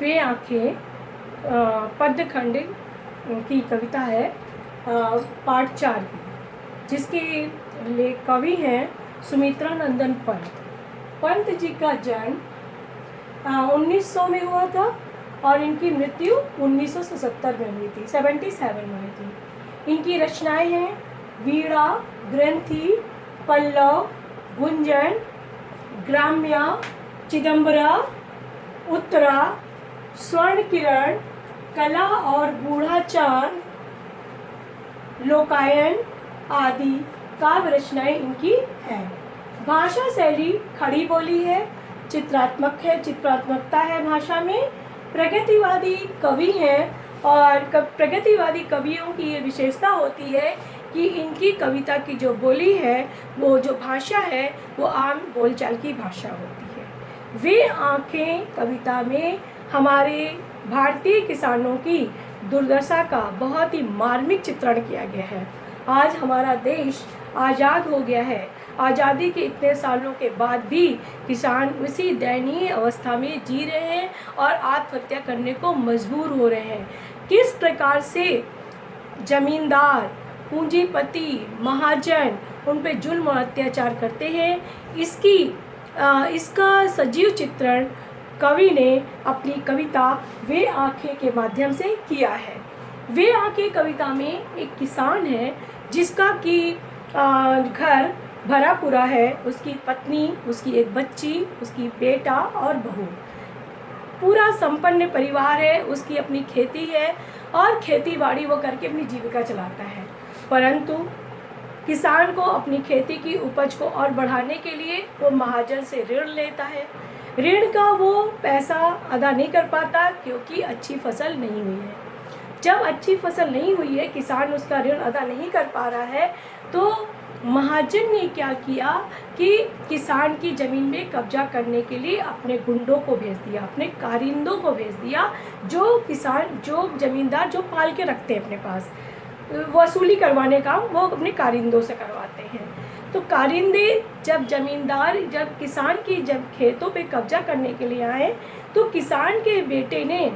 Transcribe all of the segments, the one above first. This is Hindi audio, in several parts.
वे आँखें पद्यखंड की कविता है, पाठ 4 की, जिसके कवि हैं सुमित्रा नंदन पंत। पंत जी का जन्म 1900 में हुआ था और इनकी मृत्यु 1977 में हुई थी, 77 में हुई थी। इनकी रचनाएं हैं वीणा, ग्रंथि, पल्लव, गुंजन, ग्राम्या, चिदंबरा, उत्तरा, स्वर्ण किरण, कला और गूढ़ाचार, लोकायन आदि काव्य रचनाएं इनकी हैं। भाषा शैली खड़ी बोली है, चित्रात्मकता है भाषा में। प्रगतिवादी कवि हैं और प्रगतिवादी कवियों की ये विशेषता होती है कि इनकी कविता की जो बोली है, वो जो भाषा है, वो आम बोलचाल की भाषा होती है। वे आँखें कविता में हमारे भारतीय किसानों की दुर्दशा का बहुत ही मार्मिक चित्रण किया गया है। आज हमारा देश आज़ाद हो गया है, आज़ादी के इतने सालों के बाद भी किसान उसी दयनीय अवस्था में जी रहे हैं और आत्महत्या करने को मजबूर हो रहे हैं। किस प्रकार से जमींदार, पूंजीपति, महाजन उन पे जुल्म और अत्याचार करते हैं, इसका सजीव चित्रण कवि ने अपनी कविता वे आँखें के माध्यम से किया है। वे आँखें कविता में एक किसान है जिसका कि घर भरा पूरा है, उसकी पत्नी, उसकी एक बच्ची, उसकी बेटा और बहू, पूरा संपन्न परिवार है। उसकी अपनी खेती है और खेती बाड़ी वो करके अपनी जीविका चलाता है। परंतु किसान को अपनी खेती की उपज को और बढ़ाने के लिए वो महाजन से ऋण लेता है। ऋण का वो पैसा अदा नहीं कर पाता क्योंकि अच्छी फसल नहीं हुई है। जब अच्छी फसल नहीं हुई है, किसान उसका ऋण अदा नहीं कर पा रहा है, तो महाजन ने क्या किया कि किसान की ज़मीन में कब्जा करने के लिए अपने गुंडों को भेज दिया, अपने कारिंदों को भेज दिया, जो जमींदार जो पाल के रखते हैं अपने पास, वसूली करवाने का वो अपने कारिंदों से करवाते हैं। तो कारिंदे जब किसान की जब खेतों पे कब्जा करने के लिए आए, तो किसान के बेटे ने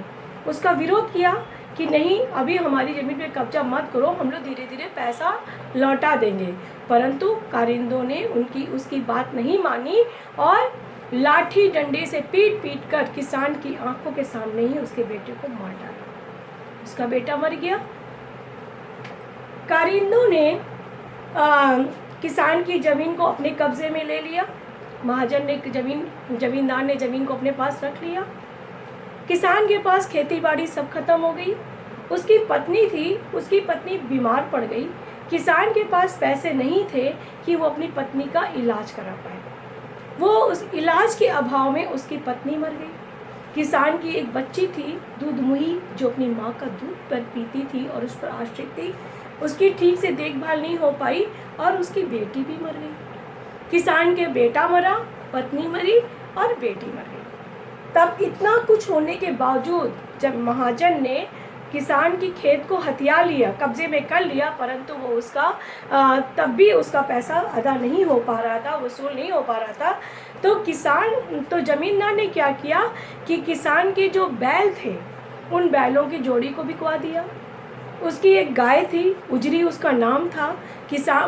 उसका विरोध किया कि नहीं, अभी हमारी ज़मीन पे कब्जा मत करो, हम लोग धीरे धीरे पैसा लौटा देंगे। परंतु कारिंदों ने उसकी बात नहीं मानी और लाठी डंडे से पीट कर किसान की आंखों के सामने ही उसके बेटे को मार डाला। उसका बेटा मर गया। कारिंदों ने किसान की ज़मीन को अपने कब्जे में ले लिया। महाजन ने जमींदार ने ज़मीन को अपने पास रख लिया। किसान के पास खेती बाड़ी सब खत्म हो गई। उसकी पत्नी बीमार पड़ गई। किसान के पास पैसे नहीं थे कि वो अपनी पत्नी का इलाज करा पाए। वो उस इलाज के अभाव में उसकी पत्नी मर गई। किसान की एक बच्ची थी दूधमुही, जो अपनी माँ का दूध पर पीती थी और उस पर आश्रित थी। उसकी ठीक से देखभाल नहीं हो पाई और उसकी बेटी भी मर गई। किसान के बेटा मरा, पत्नी मरी और बेटी मर गई। तब इतना कुछ होने के बावजूद जब महाजन ने किसान की खेत को हथिया लिया, कब्जे में कर लिया, परंतु वो तब भी उसका पैसा अदा नहीं हो पा रहा था, वसूल नहीं हो पा रहा था, तो जमींदार ने क्या किया कि किसान के जो बैल थे, उन बैलों की जोड़ी को बिकवा दिया। उसकी एक गाय थी, उजरी उसका नाम था।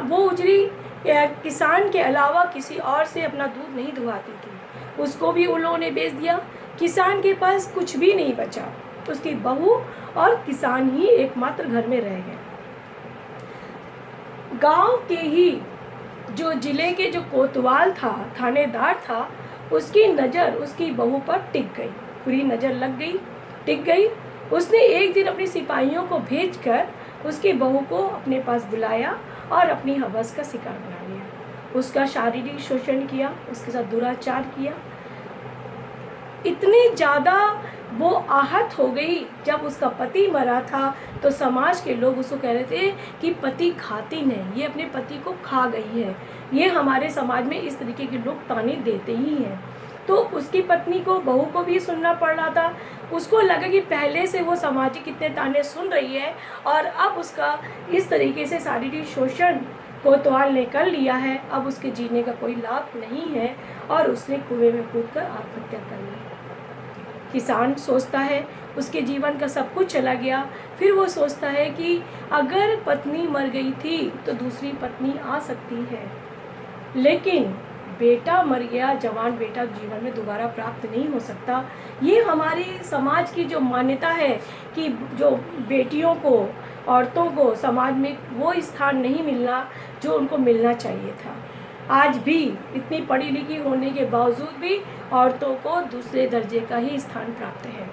वो उजरी किसान के अलावा किसी और से अपना दूध नहीं दुहाती थी, उसको भी उन लोगों ने बेच दिया। किसान के पास कुछ भी नहीं बचा, उसकी बहू और किसान ही एकमात्र घर में रह गए। गांव के ही जो जिले के जो कोतवाल था, थानेदार था, उसकी नज़र उसकी बहू पर टिक गई, पूरी नज़र लग गई, टिक गई। उसने एक दिन अपने सिपाहियों को भेजकर उसकी बहू को अपने पास बुलाया और अपनी हवस का शिकार बना लिया। उसका शारीरिक शोषण किया, उसके साथ दुराचार किया। इतनी ज़्यादा वो आहत हो गई। जब उसका पति मरा था तो समाज के लोग उसको कह रहे थे कि पति खातिन है, ये अपने पति को खा गई है। ये हमारे समाज में इस तरीके के लोग ताने देते ही हैं। तो उसकी पत्नी को, बहू को भी सुनना पड़ रहा था। उसको लगा कि पहले से वो सामाजिक इतने ताने सुन रही है और अब उसका इस तरीके से शारीरिक शोषण कोतवाल ने कर लिया है, अब उसके जीने का कोई लाभ नहीं है और उसने कुएं में कूदकर आत्महत्या कर ली। किसान सोचता है उसके जीवन का सब कुछ चला गया, फिर वो सोचता है कि अगर पत्नी मर गई थी तो दूसरी पत्नी आ सकती है, लेकिन बेटा मर गया, जवान बेटा जीवन में दोबारा प्राप्त नहीं हो सकता। ये हमारे समाज की जो मान्यता है कि जो बेटियों को, औरतों को समाज में वो स्थान नहीं मिलना जो उनको मिलना चाहिए था। आज भी इतनी पढ़ी लिखी होने के बावजूद भी औरतों को दूसरे दर्जे का ही स्थान प्राप्त है,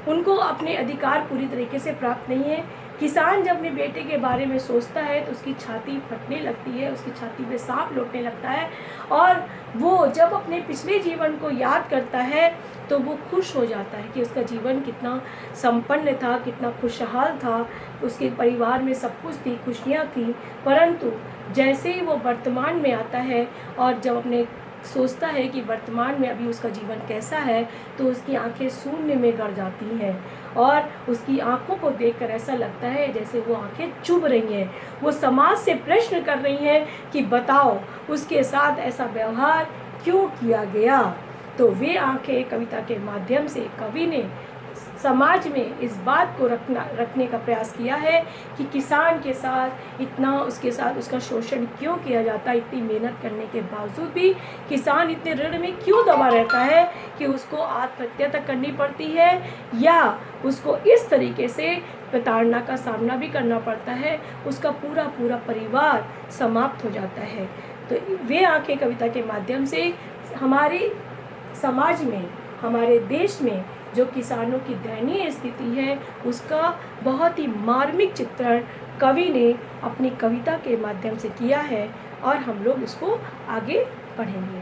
उनको अपने अधिकार पूरी तरीके से प्राप्त नहीं है। किसान जब अपने बेटे के बारे में सोचता है तो उसकी छाती फटने लगती है, उसकी छाती में सांप लौटने लगता है, और वो जब अपने पिछले जीवन को याद करता है तो वो खुश हो जाता है कि उसका जीवन कितना संपन्न था, कितना खुशहाल था, उसके परिवार में सब कुछ थी, खुशियाँ थी। परंतु जैसे ही वो वर्तमान में आता है और जब अपने सोचता है कि वर्तमान में अभी उसका जीवन कैसा है, तो उसकी आंखें शून्य में गड़ जाती हैं और उसकी आंखों को देखकर ऐसा लगता है जैसे वो आंखें चुभ रही हैं। वो समाज से प्रश्न कर रही हैं कि बताओ उसके साथ ऐसा व्यवहार क्यों किया गया। तो वे आंखें कविता के माध्यम से कवि ने समाज में इस बात को रखने का प्रयास किया है कि किसान के साथ इतना, उसके साथ उसका शोषण क्यों किया जाता है, इतनी मेहनत करने के बावजूद भी किसान इतने ऋण में क्यों दबा रहता है कि उसको आत्महत्या तक करनी पड़ती है, या उसको इस तरीके से प्रताड़ना का सामना भी करना पड़ता है, उसका पूरा पूरा परिवार समाप्त हो जाता है। तो वे आंखें कविता के माध्यम से हमारे समाज में, हमारे देश में जो किसानों की दयनीय स्थिति है उसका बहुत ही मार्मिक चित्रण कवि ने अपनी कविता के माध्यम से किया है, और हम लोग इसको आगे पढ़ेंगे।